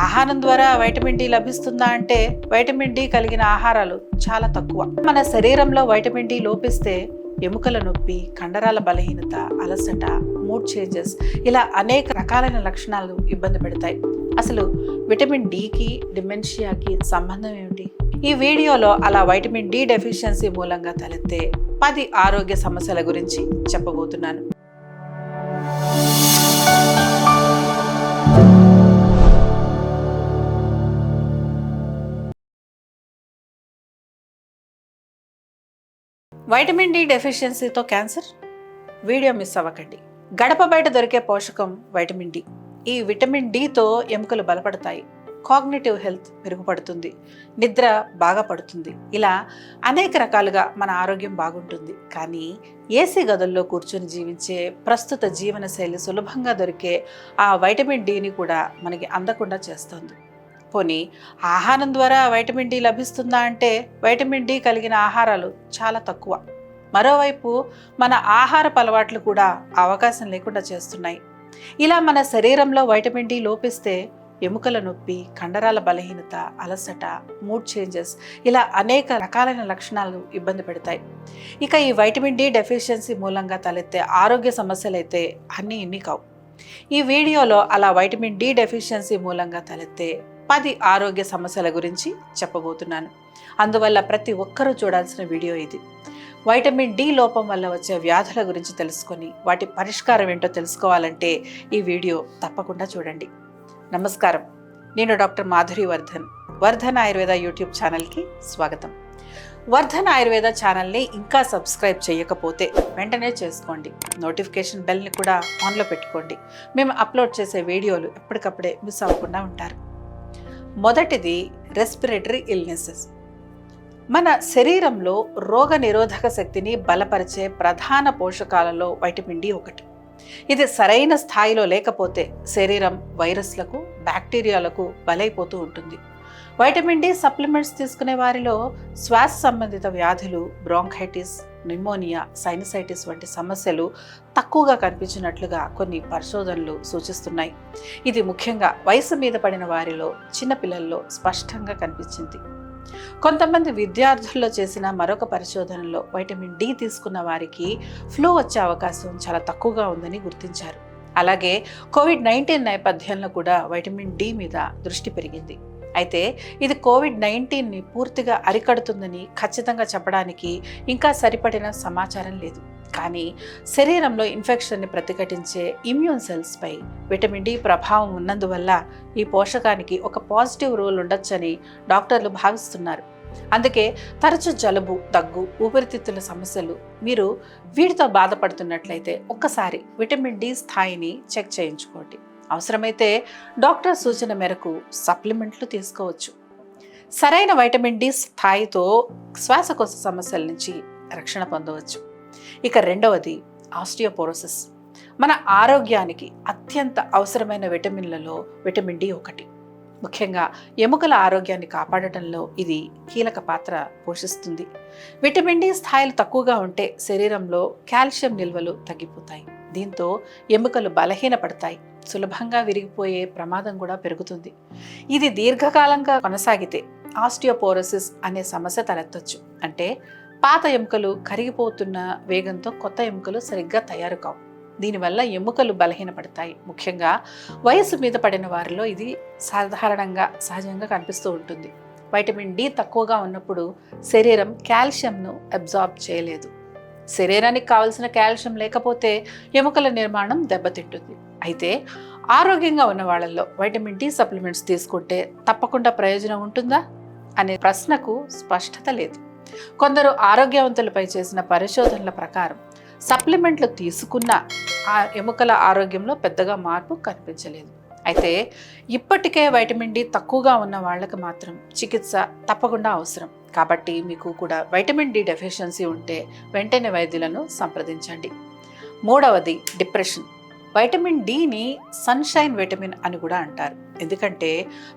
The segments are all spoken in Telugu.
ఆహారం ద్వారా వైటమిన్ డి లభిస్తుందా అంటే వైటమిన్ డి కలిగిన ఆహారాలు చాలా తక్కువ. మన శరీరంలో వైటమిన్ డి లోపిస్తే ఎముకల నొప్పి, కండరాల బలహీనత, అలసట, మూడ్ చేంజెస్ ఇలా అనేక రకాలైన లక్షణాలు ఇబ్బంది పెడతాయి. అసలు విటమిన్ డికి డిమెన్షియాకి సంబంధం ఏమిటి? ఈ వీడియోలో అలా వైటమిన్ డి డెఫిషియన్సీ మూలంగా తలెత్తే 10 ఆరోగ్య సమస్యల గురించి చెప్పబోతున్నాను. వైటమిన్ డి డెఫిషియన్సీతో క్యాన్సర్? వీడియో మిస్ అవ్వకండి. గడప బయట దొరికే పోషకం వైటమిన్ డి. ఈ విటమిన్ డితో ఎముకలు బలపడతాయి, కాగ్నిటివ్ హెల్త్ మెరుగుపడుతుంది, నిద్ర బాగా పడుతుంది. ఇలా అనేక రకాలుగా మన ఆరోగ్యం బాగుంటుంది. కానీ ఏసీ గదుల్లో కూర్చొని జీవించే ప్రస్తుత జీవనశైలి సులభంగా దొరికే ఆ వైటమిన్ డిని కూడా మనకి అందకుండా చేస్తుంది. పోనీ ఆహారం ద్వారా వైటమిన్ డి లభిస్తుందా అంటే వైటమిన్ డి కలిగిన ఆహారాలు చాలా తక్కువ. మరోవైపు మన ఆహారపు అలవాట్లు కూడా అవకాశం లేకుండా చేస్తున్నాయి. ఇలా మన శరీరంలో వైటమిన్ డి లోపిస్తే ఎముకల నొప్పి, కండరాల బలహీనత, అలసట, మూడ్ చేంజెస్ ఇలా అనేక రకాలైన లక్షణాలు ఇబ్బంది పెడతాయి. ఇక ఈ వైటమిన్ డి డెఫిషియన్సీ మూలంగా తలెత్తే ఆరోగ్య సమస్యలు అయితే అన్నీ ఇన్ని కావు. ఈ వీడియోలో అలా వైటమిన్ డి డెఫిషియన్సీ మూలంగా తలెత్తే 10 ఆరోగ్య సమస్యల గురించి చెప్పబోతున్నాను. అందువల్ల ప్రతి ఒక్కరూ చూడాల్సిన వీడియో ఇది. వైటమిన్ డి లోపం వల్ల వచ్చే వ్యాధుల గురించి తెలుసుకొని వాటి పరిష్కారం ఏంటో తెలుసుకోవాలంటే ఈ వీడియో తప్పకుండా చూడండి. నమస్కారం, నేను డాక్టర్ మాధురి వర్ధన్ ఆయుర్వేద యూట్యూబ్ ఛానల్కి స్వాగతం. వర్ధన్ ఆయుర్వేద ఛానల్ని ఇంకా సబ్స్క్రైబ్ చేయకపోతే వెంటనే చేసుకోండి. నోటిఫికేషన్ బెల్ని కూడా ఆన్లో పెట్టుకోండి. మేము అప్లోడ్ చేసే వీడియోలు ఎప్పటికప్పుడే మిస్ అవ్వకుండా ఉంటారు. మొదటిది రెస్పిరేటరీ ఇల్నెసెస్. మన శరీరంలో రోగ నిరోధక శక్తిని బలపరిచే ప్రధాన పోషకాలలో వైటమిన్ డి ఒకటి. ఇది సరైన స్థాయిలో లేకపోతే శరీరం వైరస్లకు, బ్యాక్టీరియాలకు బలైపోతూ ఉంటుంది. వైటమిన్ డి సప్లిమెంట్స్ తీసుకునే వారిలో శ్వాస సంబంధిత వ్యాధులు, బ్రాంకైటిస్, నిమోనియా, సైనసైటిస్ వంటి సమస్యలు తక్కువగా కనిపించినట్లుగా కొన్ని పరిశోధనలు సూచిస్తున్నాయి. ఇది ముఖ్యంగా వయసు మీద పడిన వారిలో, చిన్నపిల్లల్లో స్పష్టంగా కనిపించింది. కొంతమంది విద్యార్థుల్లో చేసిన మరొక పరిశోధనలో వైటమిన్ డి తీసుకున్న వారికి ఫ్లూ వచ్చే అవకాశం చాలా తక్కువగా ఉందని గుర్తించారు. అలాగే కోవిడ్-19 నేపథ్యంలో కూడా వైటమిన్ డి మీద దృష్టి పెరిగింది. అయితే ఇది కోవిడ్-19ని పూర్తిగా అరికడుతుందని ఖచ్చితంగా చెప్పడానికి ఇంకా సరిపడిన సమాచారం లేదు. కానీ శరీరంలో ఇన్ఫెక్షన్ని ప్రతిఘటించే ఇమ్యూన్ సెల్స్పై విటమిన్ డి ప్రభావం ఉన్నందువల్ల ఈ పోషకానికి ఒక పాజిటివ్ రోల్ ఉండొచ్చని డాక్టర్లు భావిస్తున్నారు. అందుకే తరచూ జలుబు, దగ్గు, ఊపిరితిత్తుల సమస్యలు మీరు వీటితో బాధపడుతున్నట్లయితే ఒక్కసారి విటమిన్ డి స్థాయిని చెక్ చేయించుకోండి. అవసరమైతే డాక్టర్ సూచన మేరకు సప్లిమెంట్లు తీసుకోవచ్చు. సరైన వైటమిన్ డి స్థాయితో శ్వాసకోశ సమస్యల నుంచి రక్షణ పొందవచ్చు. ఇక రెండవది ఆస్టియోపోరోసిస్. మన ఆరోగ్యానికి అత్యంత అవసరమైన విటమిన్లలో విటమిన్ డి ఒకటి. ముఖ్యంగా ఎముకల ఆరోగ్యాన్ని కాపాడటంలో ఇది కీలక పాత్ర పోషిస్తుంది. విటమిన్ డి స్థాయిలు తక్కువగా ఉంటే శరీరంలో కాల్షియం నిల్వలు తగ్గిపోతాయి. దీంతో ఎముకలు బలహీనపడతాయి, సులభంగా విరిగిపోయే ప్రమాదం కూడా పెరుగుతుంది. ఇది దీర్ఘకాలంగా కొనసాగితే ఆస్టియోపోరోసిస్ అనే సమస్య తలెత్తొచ్చు. అంటే పాత ఎముకలు కరిగిపోతున్న వేగంతో కొత్త ఎముకలు సరిగ్గా తయారు కావు. దీనివల్ల ఎముకలు బలహీనపడతాయి. ముఖ్యంగా వయసు మీద పడిన వారిలో ఇది సహజంగా కనిపిస్తూ ఉంటుంది. వైటమిన్ డి తక్కువగా ఉన్నప్పుడు శరీరం కాల్షియంను అబ్జార్బ్ చేయలేదు. శరీరానికి కావలసిన కాల్షియం లేకపోతే ఎముకల నిర్మాణం దెబ్బతింటుంది. అయితే ఆరోగ్యంగా ఉన్న వాళ్ళల్లో వైటమిన్ డి సప్లిమెంట్స్ తీసుకుంటే తప్పకుండా ప్రయోజనం ఉంటుందా అనే ప్రశ్నకు స్పష్టత లేదు. కొందరు ఆరోగ్యవంతులపై చేసిన పరిశోధనల ప్రకారం సప్లిమెంట్లు తీసుకున్న ఆ ఎముకల ఆరోగ్యంలో పెద్దగా మార్పు కనిపించలేదు. అయితే ఇప్పటికే వైటమిన్ డి తక్కువగా ఉన్న వాళ్ళకి మాత్రం చికిత్స తప్పకుండా అవసరం. కాబట్టి మీకు కూడా వైటమిన్ డి డెఫిషియన్సీ ఉంటే వెంటనే వైద్యులను సంప్రదించండి. మూడవది డిప్రెషన్. వైటమిన్ డిని సన్షైన్ విటమిన్ అని కూడా అంటారు. ఎందుకంటే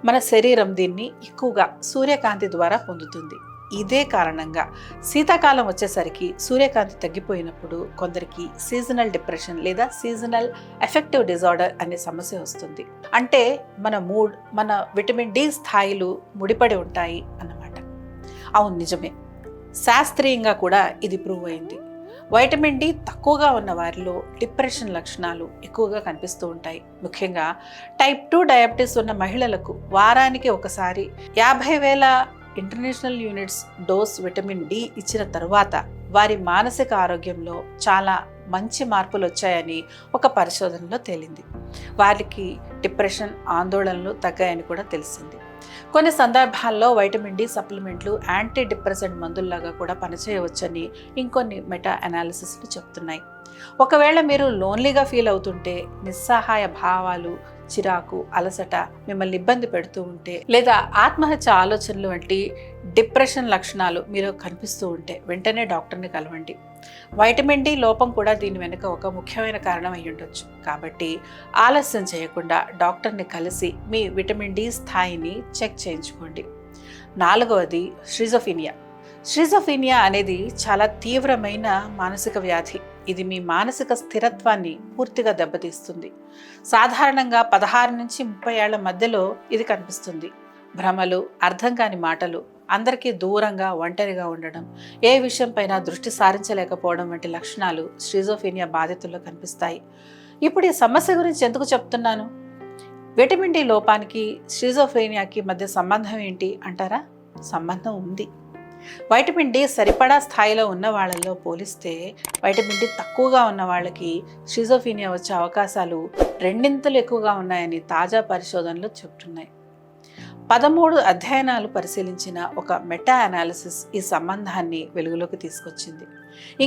మన శరీరం దీన్ని ఎక్కువగా సూర్యకాంతి ద్వారా పొందుతుంది. ఇదే కారణంగా శీతాకాలం వచ్చేసరికి సూర్యకాంతి తగ్గిపోయినప్పుడు కొందరికి సీజనల్ డిప్రెషన్ లేదా సీజనల్ ఎఫెక్టివ్ డిజార్డర్ అనే సమస్య వస్తుంది. అంటే మన మూడ్, మన విటమిన్ డి స్థాయిలు ముడిపడి ఉంటాయి అన్నమాట. అవును, నిజమే. శాస్త్రీయంగా కూడా ఇది ప్రూవ్ అయింది. వైటమిన్ డి తక్కువగా ఉన్న వారిలో డిప్రెషన్ లక్షణాలు ఎక్కువగా కనిపిస్తూ ఉంటాయి. ముఖ్యంగా టైప్ 2 డయాబెటీస్ ఉన్న మహిళలకు వారానికి ఒకసారి 50,000 international units dose vitamin D ఇచ్చిన తరువాత వారి మానసిక ఆరోగ్యంలో చాలా మంచి మార్పులు వచ్చాయని ఒక పరిశోధనలో తేలింది. వారికి డిప్రెషన్, ఆందోళనలు తగ్గాయని కూడా తెలిసింది. కొన్ని సందర్భాల్లో వైటమిన్ డి సప్లిమెంట్లు యాంటీ డిప్రెసెంట్ మందుల్లాగా కూడా పనిచేయవచ్చని ఇంకొన్ని మెటా అనాలిసిస్లు చెప్తున్నాయి. ఒకవేళ మీరు లోన్లీగా ఫీల్ అవుతుంటే, నిస్సహాయ భావాలు, చిరాకు, అలసట మిమ్మల్ని ఇబ్బంది పెడుతూ ఉంటే, లేదా ఆత్మహత్య ఆలోచనలు వంటి డిప్రెషన్ లక్షణాలు మీరు కనిపిస్తూ ఉంటే వెంటనే డాక్టర్ని కలవండి. వైటమిన్ డి లోపం కూడా దీని వెనుక ఒక ముఖ్యమైన కారణం అయి ఉండొచ్చు. కాబట్టి ఆలస్యం చేయకుండా డాక్టర్ని కలిసి మీ విటమిన్ డి స్థాయిని చెక్ చేయించుకోండి. 4వది షిజోఫ్రీనియా. షిజోఫ్రీనియా అనేది చాలా తీవ్రమైన మానసిక వ్యాధి. ఇది మీ మానసిక స్థిరత్వాన్ని పూర్తిగా దెబ్బతీస్తుంది. సాధారణంగా 16 నుంచి 30 ఏళ్ల మధ్యలో ఇది కనిపిస్తుంది. భ్రమలు, అర్థం కాని మాటలు, అందరికీ దూరంగా ఒంటరిగా ఉండడం, ఏ విషయంపైన దృష్టి సారించలేకపోవడం వంటి లక్షణాలు షిజోఫ్రీనియా బాధితుల్లో కనిపిస్తాయి. ఇప్పుడు ఈ సమస్య గురించి ఎందుకు చెప్తున్నాను? విటమిన్ డి లోపానికి షిజోఫ్రీనియాకి మధ్య సంబంధం ఏంటి అంటారా? సంబంధం ఉంది. వైటమిన్ డి సరిపడా స్థాయిలో ఉన్న వాళ్ళల్లో పోలిస్తే వైటమిన్ డి తక్కువగా ఉన్న వాళ్ళకి షిజోఫ్రీనియా వచ్చే అవకాశాలు 2 ఎక్కువగా ఉన్నాయని తాజా పరిశోధనలు చెబుతున్నాయి. 13 అధ్యయనాలు పరిశీలించిన ఒక మెటా అనాలిసిస్ ఈ సంబంధాన్ని వెలుగులోకి తీసుకొచ్చింది.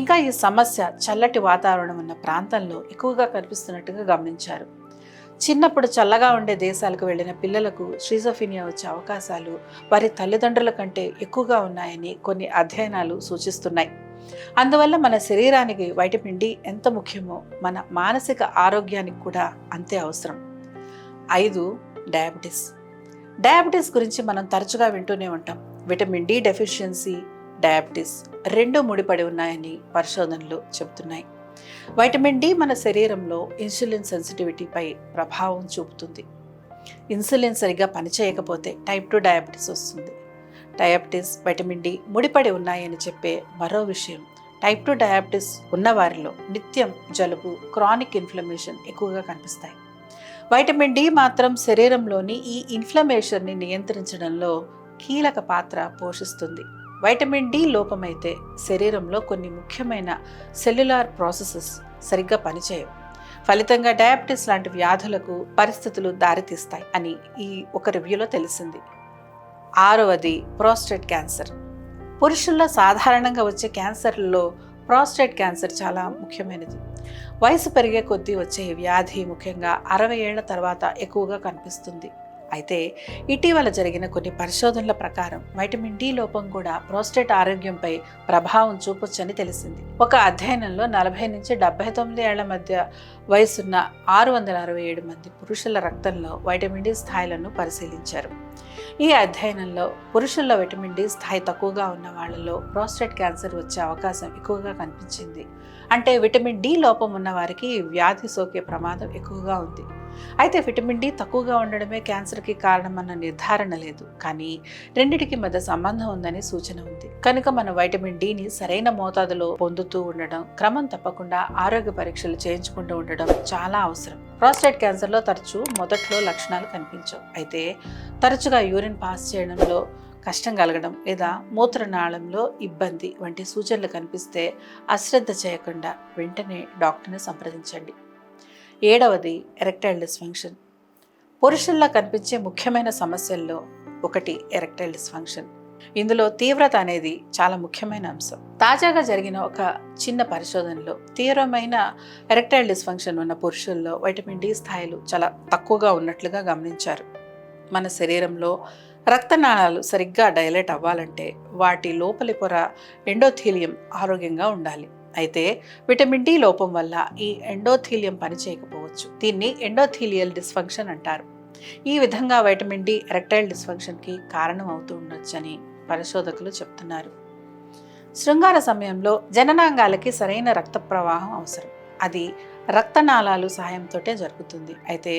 ఇంకా ఈ సమస్య చల్లటి వాతావరణం ఉన్న ప్రాంతంలో ఎక్కువగా కనిపిస్తున్నట్టుగా గమనించారు. చిన్నప్పుడు చల్లగా ఉండే దేశాలకు వెళ్ళిన పిల్లలకు షిజోఫ్రీనియా వచ్చే అవకాశాలు వారి తల్లిదండ్రుల కంటే ఎక్కువగా ఉన్నాయని కొన్ని అధ్యయనాలు సూచిస్తున్నాయి. అందువల్ల మన శరీరానికి వైటమిన్ డి ఎంత ముఖ్యమో మన మానసిక ఆరోగ్యానికి కూడా అంతే అవసరం. 5. డయాబెటీస్. డయాబెటీస్ గురించి మనం తరచుగా వింటూనే ఉంటాం. విటమిన్ డి డెఫిషియన్సీ, డయాబెటీస్ 2 ముడిపడి ఉన్నాయని పరిశోధనలు చెబుతున్నాయి. వైటమిన్ డి మన శరీరంలో ఇన్సులిన్ సెన్సిటివిటీపై ప్రభావం చూపుతుంది. ఇన్సులిన్ సరిగ్గా పనిచేయకపోతే టైప్ 2 డయాబెటీస్ వస్తుంది. డయాబెటీస్, వైటమిన్ డి ముడిపడి ఉన్నాయని చెప్పే మరో విషయం, టైప్ 2 డయాబెటీస్ ఉన్నవారిలో నిత్యం జలుబు, క్రానిక్ ఇన్ఫ్లమేషన్ ఎక్కువగా కనిపిస్తాయి. వైటమిన్ డి మాత్రం శరీరంలోని ఈ ఇన్ఫ్లమేషన్ని నియంత్రించడంలో కీలక పాత్ర పోషిస్తుంది. వైటమిన్ డి లోపమైతే శరీరంలో కొన్ని ముఖ్యమైన సెల్యులార్ ప్రాసెసెస్ సరిగ్గా పనిచేయవు. ఫలితంగా డయాబెటీస్ లాంటి వ్యాధులకు పరిస్థితులు దారితీస్తాయి అని ఈ ఒక రివ్యూలో తెలిసింది. 6వది ప్రోస్టేట్ క్యాన్సర్. పురుషుల్లో సాధారణంగా వచ్చే క్యాన్సర్లలో ప్రోస్టేట్ క్యాన్సర్ చాలా ముఖ్యమైనది. వయసు పెరిగే కొద్దీ వచ్చే వ్యాధి ముఖ్యంగా 60 ఏళ్ల తర్వాత ఎక్కువగా కనిపిస్తుంది. అయితే ఇటీవల జరిగిన కొన్ని పరిశోధనల ప్రకారం వైటమిన్ డి లోపం కూడా ప్రోస్టేట్ ఆరోగ్యంపై ప్రభావం చూపొచ్చని తెలిసింది. ఒక అధ్యయనంలో 40 నుంచి 79 ఏళ్ల మధ్య వయసున్న 667 మంది పురుషుల రక్తంలో వైటమిన్ డి స్థాయిలను పరిశీలించారు. ఈ అధ్యయనంలో పురుషుల్లో విటమిన్ డి స్థాయి తక్కువగా ఉన్న వాళ్ళలో ప్రోస్టేట్ క్యాన్సర్ వచ్చే అవకాశం ఎక్కువగా కనిపించింది. అంటే విటమిన్ డి లోపం ఉన్న వారికి వ్యాధి సోకే ప్రమాదం ఎక్కువగా ఉంది. అయితే విటమిన్ డి తక్కువగా ఉండడమే క్యాన్సర్కి కారణమన్న నిర్ధారణ లేదు, కానీ రెండిటికి మధ్య సంబంధం ఉందని సూచన ఉంది. కనుక మన వైటమిన్ డిని సరైన మోతాదులో పొందుతూ ఉండడం, క్రమం తప్పకుండా ఆరోగ్య పరీక్షలు చేయించుకుంటూ ఉండడం చాలా అవసరం. ప్రోస్టేట్ క్యాన్సర్లో తరచూ మొదట్లో లక్షణాలు కనిపించవు. అయితే తరచుగా యూరిన్ పాస్ చేయడంలో కష్టం కలగడం లేదా మూత్రనాళంలో ఇబ్బంది వంటి సూచనలు కనిపిస్తే అశ్రద్ధ చేయకుండా వెంటనే డాక్టర్ని సంప్రదించండి. 7వది ఎరెక్టైల్ డిస్ఫంక్షన్. పురుషుల్లో కనిపించే ముఖ్యమైన సమస్యల్లో ఒకటి ఎరెక్టైల్ డిస్ఫంక్షన్. ఇందులో తీవ్రత అనేది చాలా ముఖ్యమైన అంశం. తాజాగా జరిగిన ఒక చిన్న పరిశోధనలో తీవ్రమైన ఎరెక్టైల్ డిస్ఫంక్షన్ ఉన్న పురుషుల్లో వైటమిన్ డి స్థాయిలు చాలా తక్కువగా ఉన్నట్లుగా గమనించారు. మన శరీరంలో రక్తనాళాలు సరిగ్గా డైలేట్ అవ్వాలంటే వాటి లోపలి పొర ఎండోథీలియం ఆరోగ్యంగా ఉండాలి. అయితే విటమిన్ డి లోపం వల్ల ఈ ఎండోథీలియం పనిచేయకపోవచ్చు. దీన్ని ఎండోథీలియల్ డిస్ఫంక్షన్ అంటారు. ఈ విధంగా వైటమిన్ డి ఎరెక్టైల్ డిస్ఫంక్షన్కి కారణం అవుతూ ఉండొచ్చని పరిశోధకులు చెప్తున్నారు. శృంగార సమయంలో జననాంగాలకి సరైన రక్త ప్రవాహం అవసరం. అది రక్తనాళాలు సహాయంతోటే జరుగుతుంది. అయితే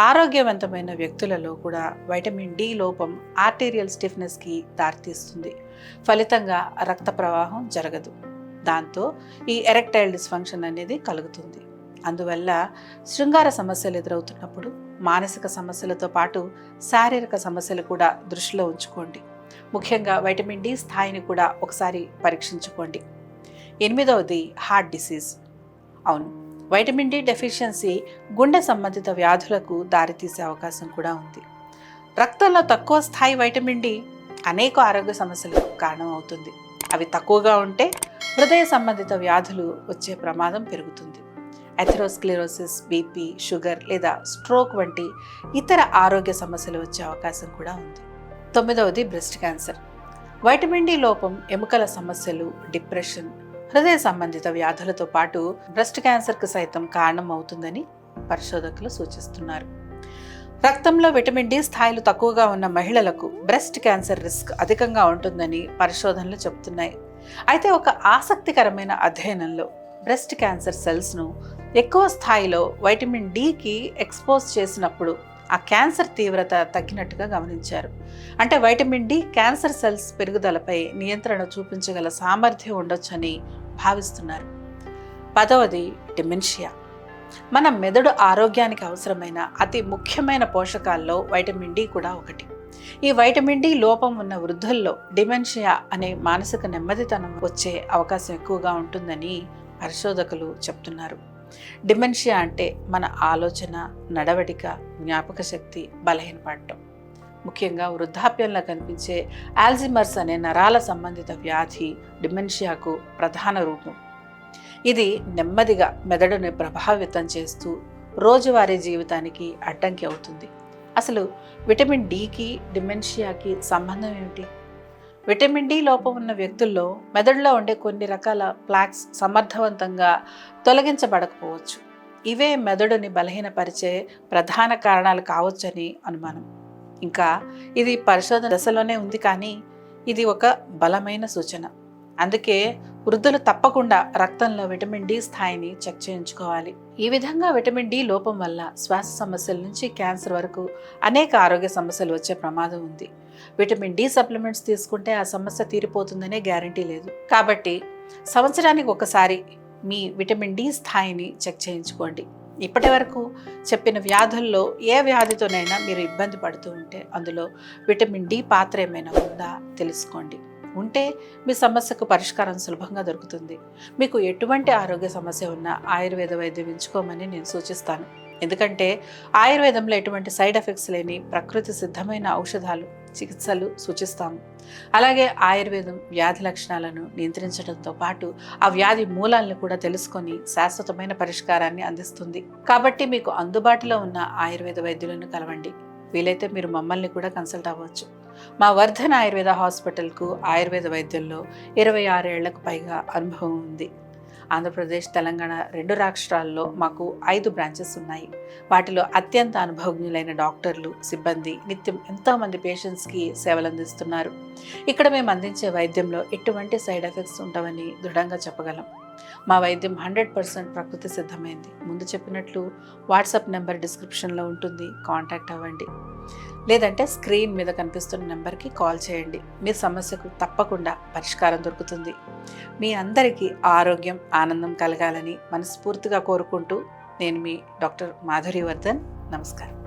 ఆరోగ్యవంతమైన వ్యక్తులలో కూడా వైటమిన్ డి లోపం ఆర్టీరియల్ స్టిఫ్నెస్కి దారితీస్తుంది. ఫలితంగా రక్త ప్రవాహం జరగదు. దాంతో ఈ ఎరెక్టైల్ డిస్ఫంక్షన్ అనేది కలుగుతుంది. అందువల్ల శృంగార సమస్యలు ఎదురవుతున్నప్పుడు మానసిక సమస్యలతో పాటు శారీరక సమస్యలు కూడా దృష్టిలో ఉంచుకోండి. ముఖ్యంగా వైటమిన్ డి స్థాయిని కూడా ఒకసారి పరీక్షించుకోండి. 8వది హార్ట్ డిసీజ్. అవును, వైటమిన్ డి డెఫిషియన్సీ గుండె సంబంధిత వ్యాధులకు దారితీసే అవకాశం కూడా ఉంది. రక్తంలో తక్కువ స్థాయి వైటమిన్ డి అనేక ఆరోగ్య సమస్యలకు కారణం అవుతుంది. అవి తక్కువగా ఉంటే హృదయ సంబంధిత వ్యాధులు వచ్చే ప్రమాదం పెరుగుతుంది. ఎథెరోస్క్లెరోసిస్, బీపీ, షుగర్ లేదా స్ట్రోక్ వంటి ఇతర ఆరోగ్య సమస్యలు వచ్చే అవకాశం కూడా ఉంది. 9వది బ్రెస్ట్ క్యాన్సర్. వైటమిన్ డి లోపం ఎముకల సమస్యలు, డిప్రెషన్, హృదయ సంబంధిత వ్యాధులతో పాటు బ్రెస్ట్ క్యాన్సర్కు సైతం కారణం అవుతుందని పరిశోధకులు సూచిస్తున్నారు. రక్తంలో విటమిన్ డి స్థాయిలు తక్కువగా ఉన్న మహిళలకు బ్రెస్ట్ క్యాన్సర్ రిస్క్ అధికంగా ఉంటుందని పరిశోధనలు చెబుతున్నాయి. అయితే ఒక ఆసక్తికరమైన అధ్యయనంలో బ్రెస్ట్ క్యాన్సర్ సెల్స్ను ఎక్కువ స్థాయిలో వైటమిన్ డికి ఎక్స్పోజ్ చేసినప్పుడు ఆ క్యాన్సర్ తీవ్రత తగ్గినట్టుగా గమనించారు. అంటే వైటమిన్ డి క్యాన్సర్ సెల్స్ పెరుగుదలపై నియంత్రణ చూపించగల సామర్థ్యం ఉండొచ్చని భావిస్తున్నారు. 10వది డిమెన్షియా. మన మెదడు ఆరోగ్యానికి అవసరమైన అతి ముఖ్యమైన పోషకాల్లో వైటమిన్ డి కూడా ఒకటి. ఈ వైటమిన్ డి లోపం ఉన్న వృద్ధుల్లో డిమెన్షియా అనే మానసిక నెమ్మదితనం వచ్చే అవకాశం ఎక్కువగా ఉంటుందని పరిశోధకులు చెప్తున్నారు. డిమెన్షియా అంటే మన ఆలోచన, నడవడిక, జ్ఞాపక శక్తి బలహీనపడటం. ముఖ్యంగా వృద్ధాప్యంలో కనిపించే ఆల్జీమర్స్ అనే నరాల సంబంధిత వ్యాధి డిమెన్షియాకు ప్రధాన రూపం. ఇది నెమ్మదిగా మెదడుని ప్రభావితం చేస్తూ రోజువారీ జీవితానికి అడ్డంకి అవుతుంది. అసలు విటమిన్ డికి డిమెన్షియాకి సంబంధం ఏమిటి? విటమిన్ డి లోపం ఉన్న వ్యక్తుల్లో మెదడులో ఉండే కొన్ని రకాల ప్లాక్స్ సమర్థవంతంగా తొలగించబడకపోవచ్చు. ఇవే మెదడుని బలహీనపరిచే ప్రధాన కారణాలు కావచ్చని అనుమానం. ఇంకా ఇది పరిశోధన దశలోనే ఉంది, కానీ ఇది ఒక బలమైన సూచన. అందుకే వృద్ధులు తప్పకుండా రక్తంలో విటమిన్ డి స్థాయిని చెక్ చేయించుకోవాలి. ఈ విధంగా విటమిన్ డి లోపం వల్ల శ్వాస సమస్యల నుంచి క్యాన్సర్ వరకు అనేక ఆరోగ్య సమస్యలు వచ్చే ప్రమాదం ఉంది. విటమిన్ డి సప్లిమెంట్స్ తీసుకుంటే ఆ సమస్య తీరిపోతుందనే గ్యారంటీ లేదు. కాబట్టి సంవత్సరానికి ఒకసారి మీ విటమిన్ డి స్థాయిని చెక్ చేయించుకోండి. ఇప్పటి వరకు చెప్పిన వ్యాధుల్లో ఏ వ్యాధితోనైనా మీరు ఇబ్బంది పడుతూ ఉంటే అందులో విటమిన్ డి పాత్ర ఏమైనా ఉందా తెలుసుకోండి. ఉంటే మీ సమస్యకు పరిష్కారం సులభంగా దొరుకుతుంది. మీకు ఎటువంటి ఆరోగ్య సమస్య ఉన్నా ఆయుర్వేద వైద్యం ఎంచుకోమని నేను సూచిస్తాను. ఎందుకంటే ఆయుర్వేదంలో ఎటువంటి సైడ్ ఎఫెక్ట్స్ లేని ప్రకృతి సిద్ధమైన ఔషధాలు, చికిత్సలు సూచిస్తాము. అలాగే ఆయుర్వేదం వ్యాధి లక్షణాలను నియంత్రించడంతో పాటు ఆ వ్యాధి మూలాలను కూడా తెలుసుకొని శాశ్వతమైన పరిష్కారాన్ని అందిస్తుంది. కాబట్టి మీకు అందుబాటులో ఉన్న ఆయుర్వేద వైద్యులను కలవండి. వీలైతే మీరు మమ్మల్ని కూడా కన్సల్ట్ అవ్వచ్చు. మా వర్ధన్ ఆయుర్వేద హాస్పిటల్కు ఆయుర్వేద వైద్యంలో 26 ఏళ్లకు పైగా అనుభవం ఉంది. ఆంధ్రప్రదేశ్, తెలంగాణ 2 రాష్ట్రాల్లో మాకు 5 బ్రాంచెస్ ఉన్నాయి. వాటిలో అత్యంత అనుభవజ్ఞులైన డాక్టర్లు, సిబ్బంది నిత్యం ఎంతోమంది పేషెంట్స్కి సేవలు అందిస్తున్నారు. ఇక్కడ మేము అందించే వైద్యంలో ఎటువంటి సైడ్ ఎఫెక్ట్స్ ఉండవని దృఢంగా చెప్పగలం. మా వైద్యం 100% ప్రకృతి సిద్ధమైంది. ముందు చెప్పినట్లు వాట్సాప్ నెంబర్ డిస్క్రిప్షన్లో ఉంటుంది, కాంటాక్ట్ అవ్వండి. లేదంటే స్క్రీన్ మీద కనిపిస్తున్న నెంబర్కి కాల్ చేయండి. మీ సమస్యకు తప్పకుండా పరిష్కారం దొరుకుతుంది. మీ అందరికీ ఆరోగ్యం, ఆనందం కలగాలని మనస్ఫూర్తిగా కోరుకుంటూ నేను మీ డాక్టర్ మాధురి వర్ధన్. నమస్కారం.